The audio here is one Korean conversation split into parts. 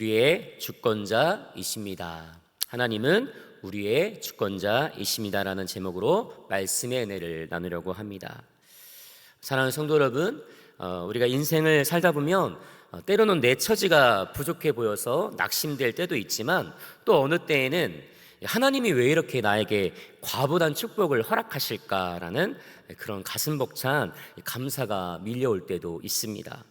우리의 주권자이십니다. 하나님은 우리의 주권자이십니다라는 제목으로 말씀의 은혜를 나누려고 합니다. 사랑하는 성도 여러분, 우리가 인생을 살다 보면 때로는 내 처지가 부족해 보여서 낙심될 때도 있지만 또 어느 때에는 하나님이 왜 이렇게 나에게 과부단 축복을 허락하실까라는 그런 가슴 벅찬 감사가 밀려올 때도 있습니다.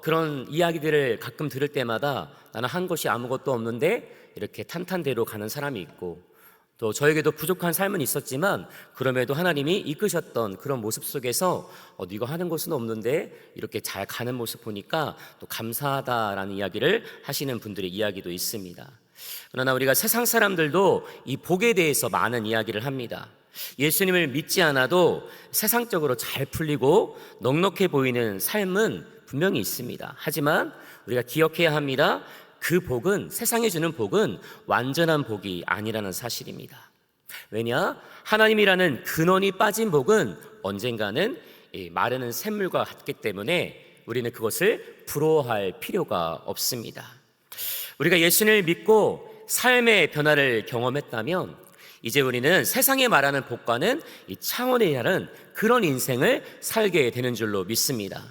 그런 이야기들을 가끔 들을 때마다 나는 한 것이 아무것도 없는데 이렇게 탄탄대로 가는 사람이 있고, 또 저에게도 부족한 삶은 있었지만 그럼에도 하나님이 이끄셨던 그런 모습 속에서 네가 하는 것은 없는데 이렇게 잘 가는 모습 보니까 또 감사하다라는 이야기를 하시는 분들의 이야기도 있습니다. 그러나 우리가 세상 사람들도 이 복에 대해서 많은 이야기를 합니다. 예수님을 믿지 않아도 세상적으로 잘 풀리고 넉넉해 보이는 삶은 분명히 있습니다. 하지만 우리가 기억해야 합니다. 그 복은, 세상에 주는 복은 완전한 복이 아니라는 사실입니다. 왜냐? 하나님이라는 근원이 빠진 복은 언젠가는 마르는 샘물과 같기 때문에 우리는 그것을 부러워할 필요가 없습니다. 우리가 예수님을 믿고 삶의 변화를 경험했다면 이제 우리는 세상에 말하는 복과는 이 차원에 다른 그런 인생을 살게 되는 줄로 믿습니다.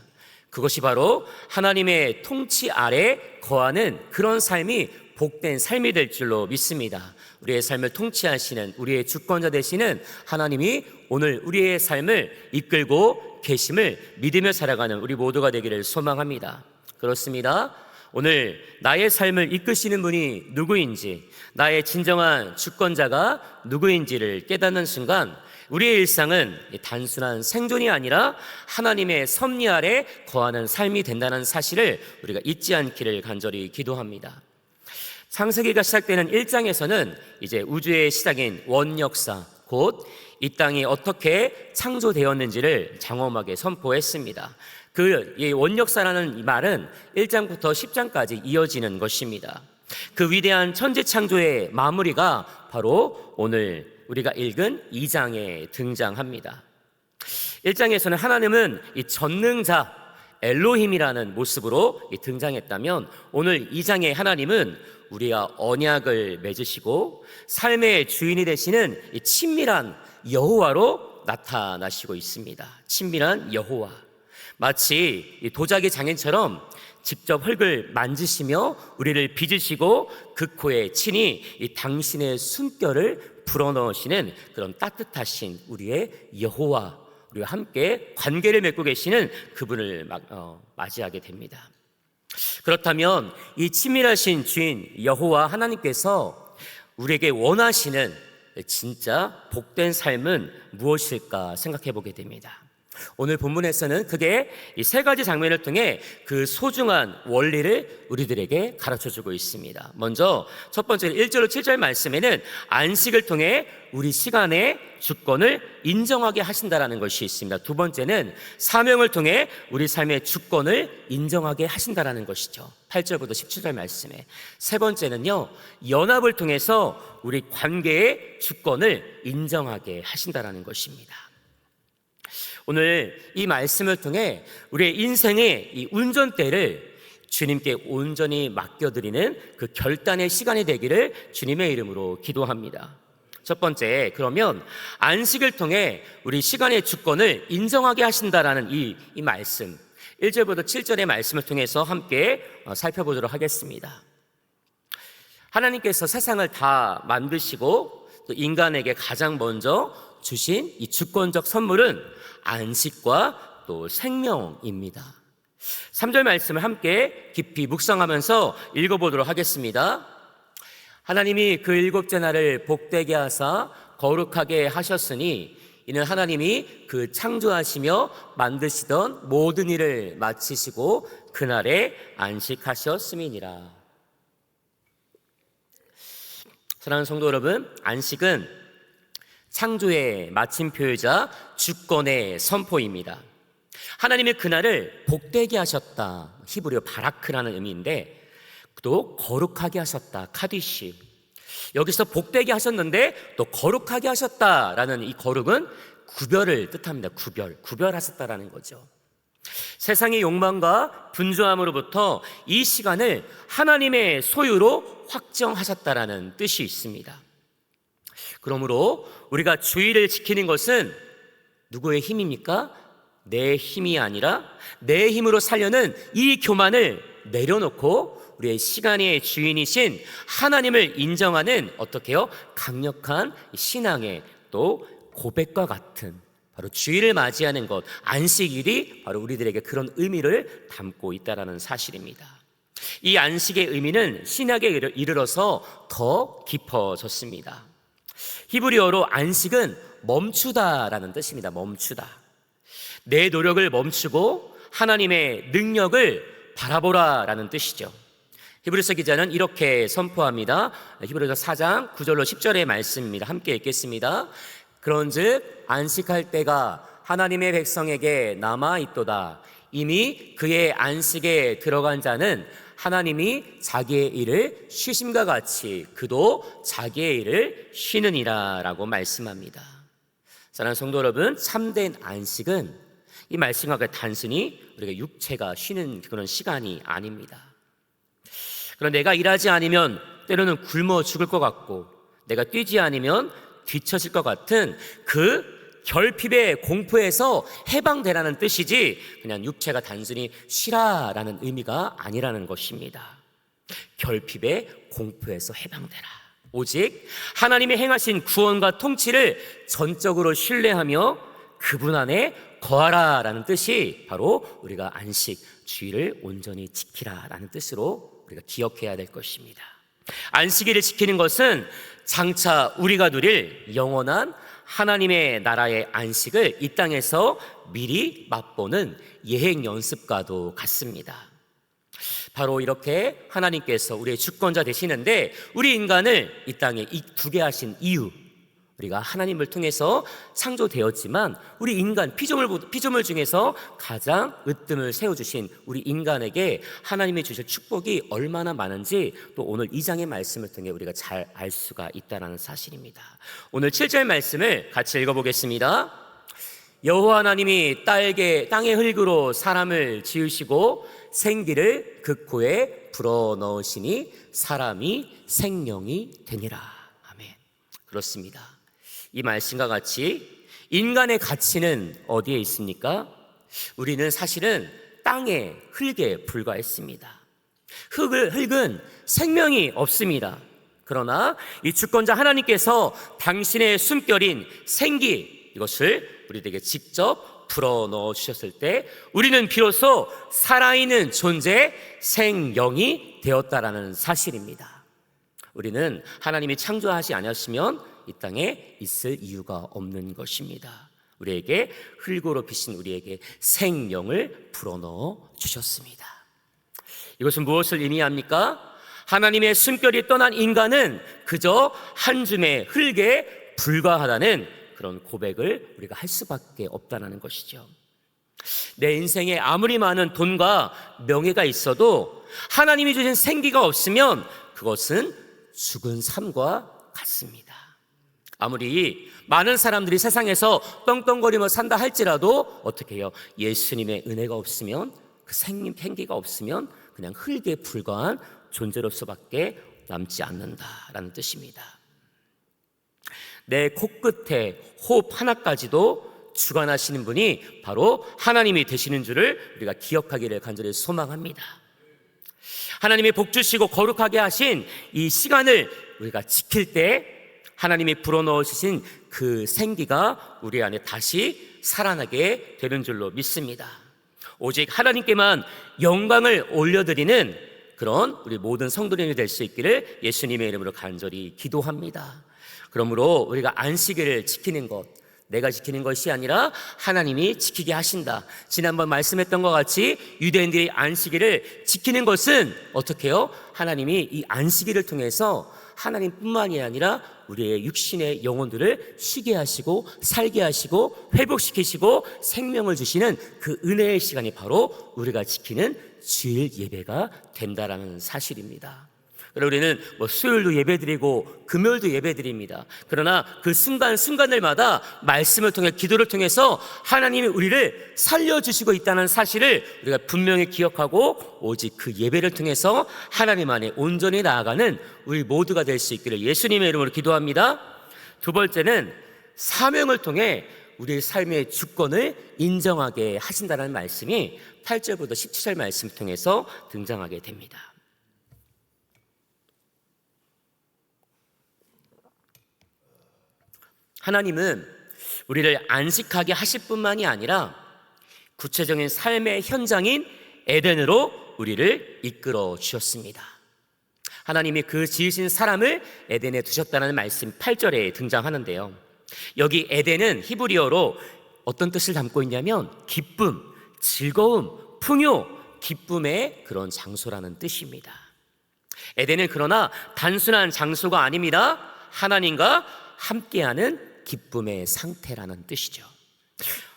그것이 바로 하나님의 통치 아래 거하는 그런 삶이 복된 삶이 될 줄로 믿습니다. 우리의 삶을 통치하시는, 우리의 주권자 되시는 하나님이 오늘 우리의 삶을 이끌고 계심을 믿으며 살아가는 우리 모두가 되기를 소망합니다. 그렇습니다. 오늘 나의 삶을 이끄시는 분이 누구인지, 나의 진정한 주권자가 누구인지를 깨닫는 순간 우리의 일상은 단순한 생존이 아니라 하나님의 섭리 아래 거하는 삶이 된다는 사실을 우리가 잊지 않기를 간절히 기도합니다. 창세기가 시작되는 1장에서는 이제 우주의 시작인 원역사, 곧 이 땅이 어떻게 창조되었는지를 장엄하게 선포했습니다. 이 원역사라는 이 말은 1장부터 10장까지 이어지는 것입니다. 그 위대한 천지 창조의 마무리가 바로 오늘 우리가 읽은 2장에 등장합니다. 1장에서는 하나님은 이 전능자 엘로힘이라는 모습으로 등장했다면 오늘 2장의 하나님은 우리와 언약을 맺으시고 삶의 주인이 되시는 이 친밀한 여호와로 나타나시고 있습니다. 친밀한 여호와, 마치 이 도자기 장인처럼 직접 흙을 만지시며 우리를 빚으시고 그 코에 친히 이 당신의 숨결을 불어넣으시는 그런 따뜻하신 우리의 여호와, 우리와 함께 관계를 맺고 계시는 그분을 맞이하게 됩니다. 그렇다면 이 친밀하신 주인 여호와 하나님께서 우리에게 원하시는 진짜 복된 삶은 무엇일까 생각해 보게 됩니다. 오늘 본문에서는 그게 이 세 가지 장면을 통해 그 소중한 원리를 우리들에게 가르쳐주고 있습니다. 먼저 첫 번째 1절로 7절 말씀에는 안식을 통해 우리 시간의 주권을 인정하게 하신다라는 것이 있습니다. 두 번째는 사명을 통해 우리 삶의 주권을 인정하게 하신다라는 것이죠. 8절부터 17절 말씀에. 세 번째는요, 연합을 통해서 우리 관계의 주권을 인정하게 하신다라는 것입니다. 오늘 이 말씀을 통해 우리의 인생의 이 운전대를 주님께 온전히 맡겨드리는 그 결단의 시간이 되기를 주님의 이름으로 기도합니다. 첫 번째, 그러면 안식을 통해 우리 시간의 주권을 인정하게 하신다라는 이 말씀, 1절부터 7절의 말씀을 통해서 함께 살펴보도록 하겠습니다. 하나님께서 세상을 다 만드시고 또 인간에게 가장 먼저 주신 이 주권적 선물은 안식과 또 생명입니다. 3절 말씀을 함께 깊이 묵상하면서 읽어보도록 하겠습니다. 하나님이 그 일곱째 날을 복되게 하사 거룩하게 하셨으니 이는 하나님이 그 창조하시며 만드시던 모든 일을 마치시고 그날에 안식하셨음이니라. 사랑하는 성도 여러분, 안식은 창조의 마침표이자 주권의 선포입니다. 하나님이 그날을 복되게 하셨다, 히브리어 바라크라는 의미인데 또 거룩하게 하셨다, 카디시. 여기서 복되게 하셨는데 또 거룩하게 하셨다라는 이 거룩은 구별을 뜻합니다. 구별하셨다라는 거죠. 세상의 욕망과 분주함으로부터 이 시간을 하나님의 소유로 확정하셨다라는 뜻이 있습니다. 그러므로 우리가 주일을 지키는 것은 누구의 힘입니까? 내 힘이 아니라 내 힘으로 살려는 이 교만을 내려놓고 우리의 시간의 주인이신 하나님을 인정하는 어떻게요? 강력한 신앙의 또 고백과 같은 바로 주일을 맞이하는 것, 안식일이 바로 우리들에게 그런 의미를 담고 있다는 사실입니다. 이 안식의 의미는 신약에 이르러서 더 깊어졌습니다. 히브리어로 안식은 멈추다라는 뜻입니다. 멈추다. 내 노력을 멈추고 하나님의 능력을 바라보라라는 뜻이죠. 히브리서 기자는 이렇게 선포합니다. 히브리서 4장 9절로 10절의 말씀입니다. 함께 읽겠습니다. 그런즉 안식할 때가 하나님의 백성에게 남아 있도다. 이미 그의 안식에 들어간 자는 하나님이 자기의 일을 쉬심과 같이 그도 자기의 일을 쉬느니라 라고 말씀합니다. 사랑하는 성도 여러분, 참된 안식은 이 말씀과 단순히 우리가 육체가 쉬는 그런 시간이 아닙니다. 그럼 내가 일하지 않으면 때로는 굶어 죽을 것 같고 내가 뛰지 않으면 뒤처질 것 같은 그 결핍의 공포에서 해방되라는 뜻이지 그냥 육체가 단순히 쉬라라는 의미가 아니라는 것입니다. 결핍의 공포에서 해방되라. 오직 하나님의 행하신 구원과 통치를 전적으로 신뢰하며 그분 안에 거하라라는 뜻이 바로 우리가 안식, 주일을 온전히 지키라라는 뜻으로 우리가 기억해야 될 것입니다. 안식일을 지키는 것은 장차 우리가 누릴 영원한 하나님의 나라의 안식을 이 땅에서 미리 맛보는 예행 연습과도 같습니다. 바로 이렇게 하나님께서 우리의 주권자 되시는데 우리 인간을 이 땅에 두게 하신 이유, 우리가 하나님을 통해서 창조되었지만 우리 인간 피조물 중에서 가장 으뜸을 세워주신 우리 인간에게 하나님이 주실 축복이 얼마나 많은지 또 오늘 2장의 말씀을 통해 우리가 잘 알 수가 있다는 사실입니다. 오늘 7절 말씀을 같이 읽어보겠습니다. 여호와 하나님이 땅의 흙으로 사람을 지으시고 생기를 그 코에 불어넣으시니 사람이 생명이 되니라. 아멘. 그렇습니다. 이 말씀과 같이 인간의 가치는 어디에 있습니까? 우리는 사실은 땅의 흙에 불과했습니다. 흙은 생명이 없습니다. 그러나 이 주권자 하나님께서 당신의 숨결인 생기, 이것을 우리에게 직접 불어넣어 주셨을 때 우리는 비로소 살아있는 존재, 생영이 되었다라는 사실입니다. 우리는 하나님이 창조하지 않았으면 이 땅에 있을 이유가 없는 것입니다. 우리에게 흙으로 빚은 우리에게 생명을 불어넣어 주셨습니다. 이것은 무엇을 의미합니까? 하나님의 숨결이 떠난 인간은 그저 한 줌의 흙에 불과하다는 그런 고백을 우리가 할 수밖에 없다는 것이죠. 내 인생에 아무리 많은 돈과 명예가 있어도 하나님이 주신 생기가 없으면 그것은 죽은 삶과 같습니다. 아무리 많은 사람들이 세상에서 떵떵거리며 산다 할지라도 어떻게 해요? 예수님의 은혜가 없으면 그 생기가 없으면 그냥 흙에 불과한 존재로서밖에 남지 않는다라는 뜻입니다. 내 코끝에 호흡 하나까지도 주관하시는 분이 바로 하나님이 되시는 줄을 우리가 기억하기를 간절히 소망합니다. 하나님이 복 주시고 거룩하게 하신 이 시간을 우리가 지킬 때 하나님이 불어넣으신 그 생기가 우리 안에 다시 살아나게 되는 줄로 믿습니다. 오직 하나님께만 영광을 올려드리는 그런 우리 모든 성도님이 될 수 있기를 예수님의 이름으로 간절히 기도합니다. 그러므로 우리가 안식일을 지키는 것, 내가 지키는 것이 아니라 하나님이 지키게 하신다. 지난번 말씀했던 것 같이 유대인들이 안식일을 지키는 것은 어떻게 해요? 하나님이 이 안식일을 통해서 하나님뿐만이 아니라 우리의 육신의 영혼들을 쉬게 하시고 살게 하시고 회복시키시고 생명을 주시는 그 은혜의 시간이 바로 우리가 지키는 주일 예배가 된다라는 사실입니다. 그리고 우리는 수요일도 예배드리고 금요일도 예배드립니다. 그러나 그 순간순간들마다 말씀을 통해 기도를 통해서 하나님이 우리를 살려주시고 있다는 사실을 우리가 분명히 기억하고 오직 그 예배를 통해서 하나님 안에 온전히 나아가는 우리 모두가 될 수 있기를 예수님의 이름으로 기도합니다. 두 번째는 사명을 통해 우리의 삶의 주권을 인정하게 하신다는 말씀이 8절부터 17절 말씀을 통해서 등장하게 됩니다. 하나님은 우리를 안식하게 하실 뿐만이 아니라 구체적인 삶의 현장인 에덴으로 우리를 이끌어 주셨습니다. 하나님이 그 지으신 사람을 에덴에 두셨다는 말씀 8절에 등장하는데요, 여기 에덴은 히브리어로 어떤 뜻을 담고 있냐면 기쁨, 즐거움, 풍요, 기쁨의 그런 장소라는 뜻입니다. 에덴은 그러나 단순한 장소가 아닙니다. 하나님과 함께하는 기쁨의 상태라는 뜻이죠.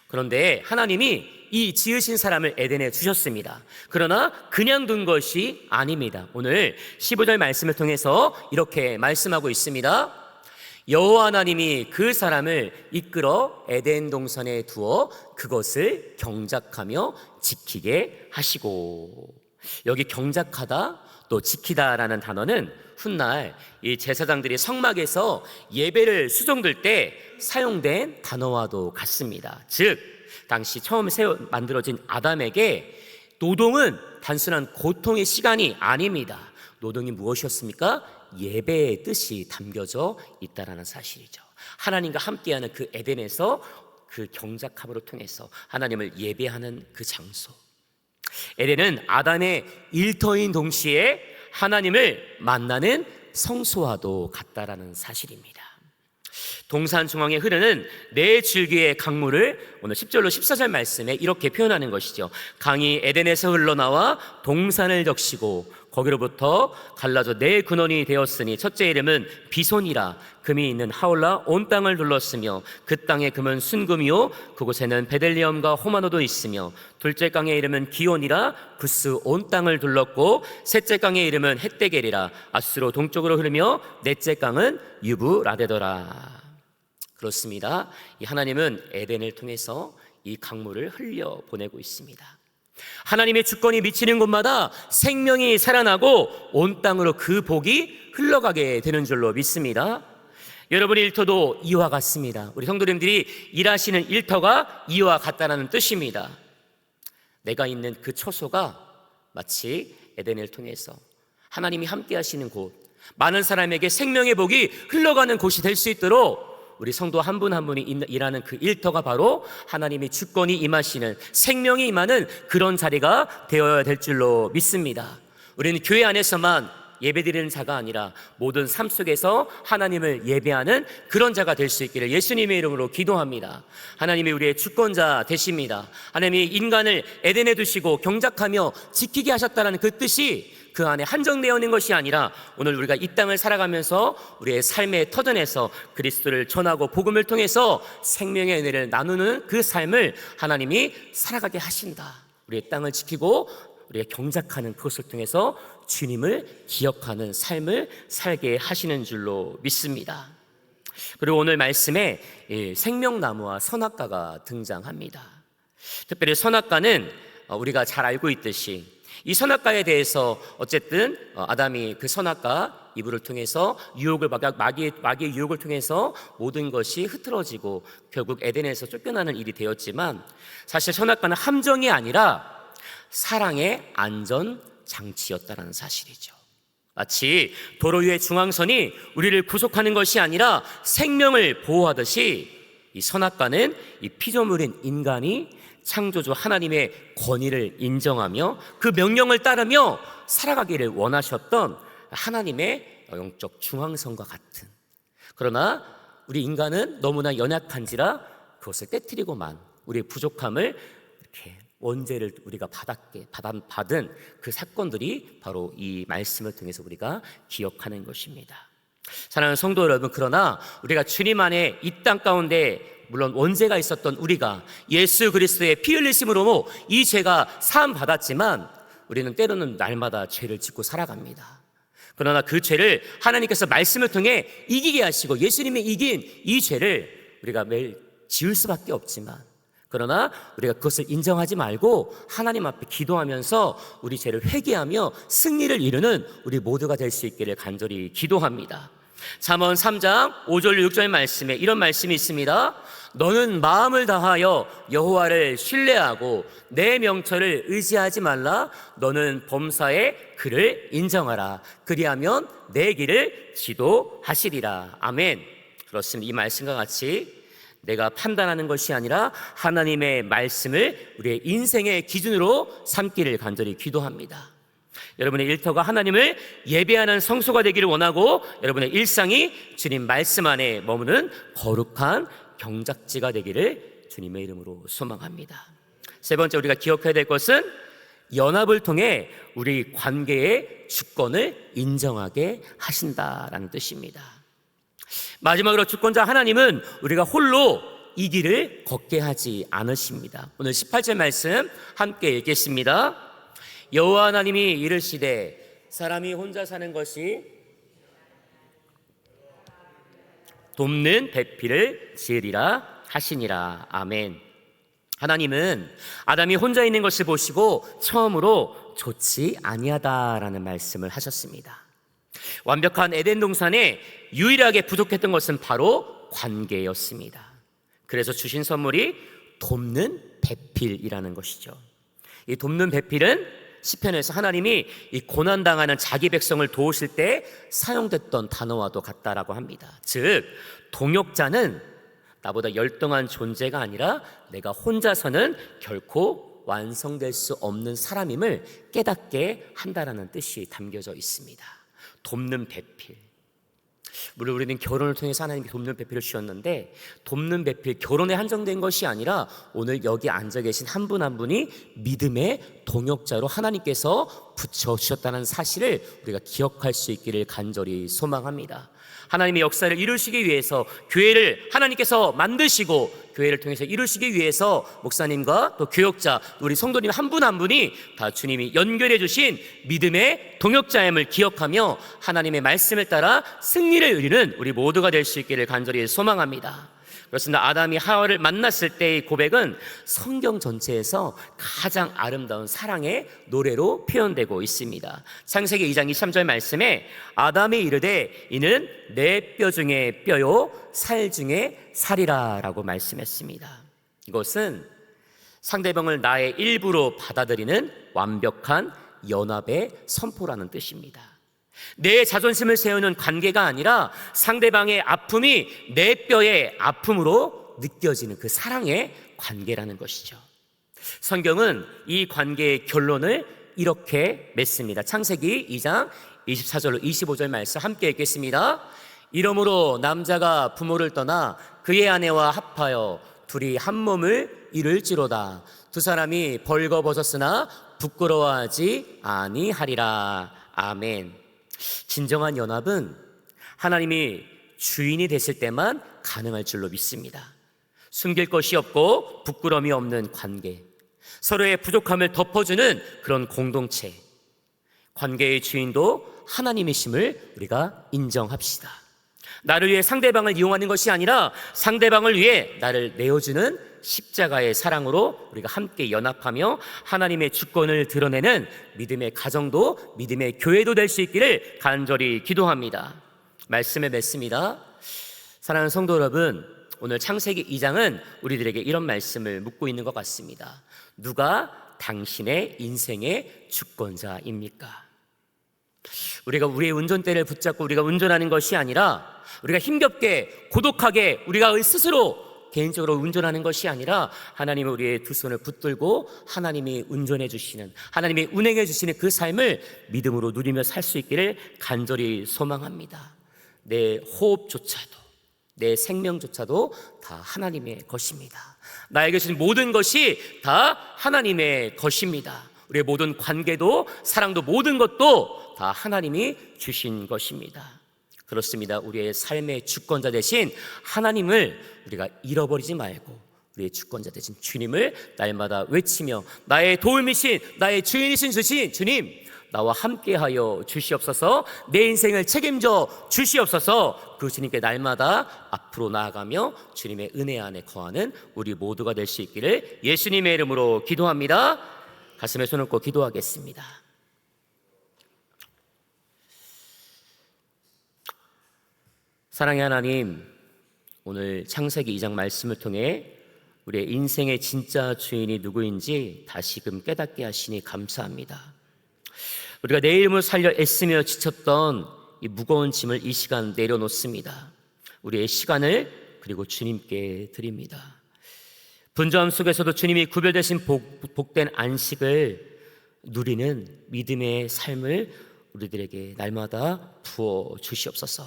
그런데 하나님이 이 지으신 사람을 에덴에 주셨습니다. 그러나 그냥 둔 것이 아닙니다. 오늘 15절 말씀을 통해서 이렇게 말씀하고 있습니다. 여호와 하나님이 그 사람을 이끌어 에덴 동산에 두어 그것을 경작하며 지키게 하시고, 여기 경작하다 또 지키다라는 단어는 훗날 이 제사장들이 성막에서 예배를 수종들 때 사용된 단어와도 같습니다. 즉 당시 처음 만들어진 아담에게 노동은 단순한 고통의 시간이 아닙니다. 노동이 무엇이었습니까? 예배의 뜻이 담겨져 있다라는 사실이죠. 하나님과 함께하는 그 에덴에서 그 경작함으로 통해서 하나님을 예배하는 그 장소, 에덴은 아담의 일터인 동시에 하나님을 만나는 성소와도 같다라는 사실입니다. 동산 중앙에 흐르는 네 줄기의 강물을 오늘 10절로 14절 말씀에 이렇게 표현하는 것이죠. 강이 에덴에서 흘러나와 동산을 적시고 거기로부터 갈라져 네 근원이 되었으니 첫째 이름은 비손이라. 금이 있는 하올라 온 땅을 둘렀으며 그 땅의 금은 순금이요 그곳에는 베델리엄과 호마노도 있으며 둘째 강의 이름은 기온이라. 구스 온 땅을 둘렀고 셋째 강의 이름은 헷데겔이라. 아수로 동쪽으로 흐르며 넷째 강은 유브라데더라. 그렇습니다. 이 하나님은 에덴을 통해서 이 강물을 흘려 보내고 있습니다. 하나님의 주권이 미치는 곳마다 생명이 살아나고 온 땅으로 그 복이 흘러가게 되는 줄로 믿습니다. 여러분의 일터도 이와 같습니다. 우리 성도님들이 일하시는 일터가 이와 같다는 뜻입니다. 내가 있는 그 처소가 마치 에덴을 통해서 하나님이 함께 하시는 곳, 많은 사람에게 생명의 복이 흘러가는 곳이 될 수 있도록 우리 성도 한 분 한 분이 일하는 그 일터가 바로 하나님의 주권이 임하시는, 생명이 임하는 그런 자리가 되어야 될 줄로 믿습니다. 우리는 교회 안에서만 예배드리는 자가 아니라 모든 삶 속에서 하나님을 예배하는 그런 자가 될 수 있기를 예수님의 이름으로 기도합니다. 하나님이 우리의 주권자 되십니다. 하나님이 인간을 에덴에 두시고 경작하며 지키게 하셨다는 그 뜻이 그 안에 한정되어 있는 것이 아니라 오늘 우리가 이 땅을 살아가면서 우리의 삶의 터전에서 그리스도를 전하고 복음을 통해서 생명의 은혜를 나누는 그 삶을 하나님이 살아가게 하신다. 우리의 땅을 지키고 우리가 경작하는 그것을 통해서 주님을 기억하는 삶을 살게 하시는 줄로 믿습니다. 그리고 오늘 말씀에 생명나무와 선악과가 등장합니다. 특별히 선악과는 우리가 잘 알고 있듯이 이 선악과에 대해서 어쨌든 아담이 그 선악과 이불을 통해서 마귀의 유혹을 통해서 모든 것이 흐트러지고 결국 에덴에서 쫓겨나는 일이 되었지만, 사실 선악과는 함정이 아니라 사랑의 안전장치였다는 사실이죠. 마치 도로 위의 중앙선이 우리를 구속하는 것이 아니라 생명을 보호하듯이 이 선악과는 이 피조물인 인간이 창조주 하나님의 권위를 인정하며 그 명령을 따르며 살아가기를 원하셨던 하나님의 영적 중앙선과 같은, 그러나 우리 인간은 너무나 연약한지라 그것을 깨트리고만 우리의 부족함을 이렇게 원죄를 우리가 받은 그 사건들이 바로 이 말씀을 통해서 우리가 기억하는 것입니다. 사랑하는 성도 여러분, 그러나 우리가 주님 안에 이 땅 가운데 물론 원죄가 있었던 우리가 예수 그리스도의 피 흘리심으로 이 죄가 사함 받았지만 우리는 때로는 날마다 죄를 짓고 살아갑니다. 그러나 그 죄를 하나님께서 말씀을 통해 이기게 하시고 예수님이 이긴 이 죄를 우리가 매일 지을 수밖에 없지만, 그러나 우리가 그것을 인정하지 말고 하나님 앞에 기도하면서 우리 죄를 회개하며 승리를 이루는 우리 모두가 될 수 있기를 간절히 기도합니다. 잠언 3장 5절 6절 말씀에 이런 말씀이 있습니다. 너는 마음을 다하여 여호와를 신뢰하고 내 명철을 의지하지 말라. 너는 범사에 그를 인정하라. 그리하면 내 길을 지도하시리라. 아멘. 그렇습니다. 이 말씀과 같이 내가 판단하는 것이 아니라 하나님의 말씀을 우리의 인생의 기준으로 삼기를 간절히 기도합니다. 여러분의 일터가 하나님을 예배하는 성소가 되기를 원하고, 여러분의 일상이 주님 말씀 안에 머무는 거룩한 경작지가 되기를 주님의 이름으로 소망합니다. 세 번째, 우리가 기억해야 될 것은 연합을 통해 우리 관계의 주권을 인정하게 하신다라는 뜻입니다. 마지막으로 주권자 하나님은 우리가 홀로 이 길을 걷게 하지 않으십니다. 오늘 18절 말씀 함께 읽겠습니다. 여호와 하나님이 이르시되 사람이 혼자 사는 것이 돕는 배필을 지으리라 하시니라. 아멘. 하나님은 아담이 혼자 있는 것을 보시고 처음으로 좋지 아니하다라는 말씀을 하셨습니다. 완벽한 에덴 동산에 유일하게 부족했던 것은 바로 관계였습니다. 그래서 주신 선물이 돕는 배필이라는 것이죠. 이 돕는 배필은 시편에서 하나님이 이 고난당하는 자기 백성을 도우실 때 사용됐던 단어와도 같다라고 합니다. 즉, 동역자는 나보다 열등한 존재가 아니라 내가 혼자서는 결코 완성될 수 없는 사람임을 깨닫게 한다라는 뜻이 담겨져 있습니다. 돕는 배필. 물론 우리는 결혼을 통해서 하나님이 돕는 배필을 주셨는데, 돕는 배필, 결혼에 한정된 것이 아니라 오늘 여기 앉아 계신 한 분 한 분이 믿음의 동역자로 하나님께서 붙여주셨다는 사실을 우리가 기억할 수 있기를 간절히 소망합니다. 하나님의 역사를 이루시기 위해서 교회를 하나님께서 만드시고 교회를 통해서 이루시기 위해서 목사님과 또 교역자, 우리 성도님 한 분 한 분이 다 주님이 연결해 주신 믿음의 동역자임을 기억하며 하나님의 말씀을 따라 승리를 이루는 우리 모두가 될 수 있기를 간절히 소망합니다. 그렇습니다. 아담이 하와를 만났을 때의 고백은 성경 전체에서 가장 아름다운 사랑의 노래로 표현되고 있습니다. 창세기 2장 23절 말씀에 아담이 이르되 이는 내 뼈 중에 뼈요 살 중에 살이라 라고 말씀했습니다. 이것은 상대방을 나의 일부로 받아들이는 완벽한 연합의 선포라는 뜻입니다. 내 자존심을 세우는 관계가 아니라 상대방의 아픔이 내 뼈의 아픔으로 느껴지는 그 사랑의 관계라는 것이죠. 성경은 이 관계의 결론을 이렇게 맺습니다. 창세기 2장 24절로 25절 말씀 함께 읽겠습니다. 이러므로 남자가 부모를 떠나 그의 아내와 합하여 둘이 한 몸을 이룰지로다. 두 사람이 벌거벗었으나 부끄러워하지 아니하리라. 아멘. 진정한 연합은 하나님이 주인이 되실 때만 가능할 줄로 믿습니다. 숨길 것이 없고 부끄러움이 없는 관계, 서로의 부족함을 덮어주는 그런 공동체, 관계의 주인도 하나님이심을 우리가 인정합시다. 나를 위해 상대방을 이용하는 것이 아니라 상대방을 위해 나를 내어주는 십자가의 사랑으로 우리가 함께 연합하며 하나님의 주권을 드러내는 믿음의 가정도 믿음의 교회도 될 수 있기를 간절히 기도합니다. 말씀에 맺습니다. 사랑하는 성도 여러분, 오늘 창세기 2장은 우리들에게 이런 말씀을 묻고 있는 것 같습니다. 누가 당신의 인생의 주권자입니까? 우리가 우리의 운전대를 붙잡고 우리가 운전하는 것이 아니라, 우리가 힘겹게 고독하게 우리가 스스로 개인적으로 운전하는 것이 아니라 하나님이 우리의 두 손을 붙들고 하나님이 운전해 주시는, 하나님이 운행해 주시는 그 삶을 믿음으로 누리며 살 수 있기를 간절히 소망합니다. 내 호흡조차도, 내 생명조차도 다 하나님의 것입니다. 나에게 주신 모든 것이 다 하나님의 것입니다. 우리의 모든 관계도 사랑도 모든 것도 다 하나님이 주신 것입니다. 그렇습니다. 우리의 삶의 주권자 되신 하나님을 우리가 잃어버리지 말고 우리의 주권자 되신 주님을 날마다 외치며 나의 도움이신, 나의 주인이신 주님, 나와 함께하여 주시옵소서. 내 인생을 책임져 주시옵소서. 그 주님께 날마다 앞으로 나아가며 주님의 은혜 안에 거하는 우리 모두가 될 수 있기를 예수님의 이름으로 기도합니다. 가슴에 손을 얹고 기도하겠습니다. 사랑의 하나님, 오늘 창세기 2장 말씀을 통해 우리의 인생의 진짜 주인이 누구인지 다시금 깨닫게 하시니 감사합니다. 우리가 내 이름을 살려 애쓰며 지쳤던 이 무거운 짐을 이 시간 내려놓습니다. 우리의 시간을 그리고 주님께 드립니다. 분주함 속에서도 주님이 구별되신 복된 안식을 누리는 믿음의 삶을 우리들에게 날마다 부어 주시옵소서.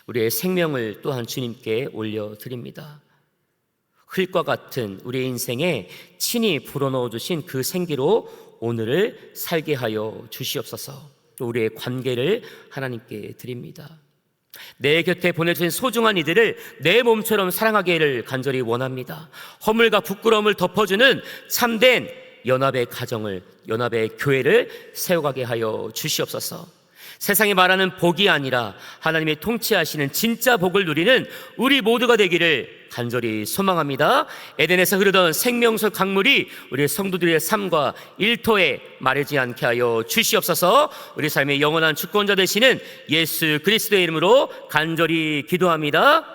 우리의 생명을 또한 주님께 올려드립니다. 흙과 같은 우리의 인생에 친히 불어넣어 주신 그 생기로 오늘을 살게 하여 주시옵소서. 또 우리의 관계를 하나님께 드립니다. 내 곁에 보내주신 소중한 이들을 내 몸처럼 사랑하기를 간절히 원합니다. 허물과 부끄러움을 덮어주는 참된 연합의 가정을, 연합의 교회를 세워가게 하여 주시옵소서. 세상이 말하는 복이 아니라 하나님의 통치하시는 진짜 복을 누리는 우리 모두가 되기를 간절히 소망합니다. 에덴에서 흐르던 생명수 강물이 우리 성도들의 삶과 일터에 마르지 않게 하여 주시옵소서. 우리 삶의 영원한 주권자 되시는 예수 그리스도의 이름으로 간절히 기도합니다.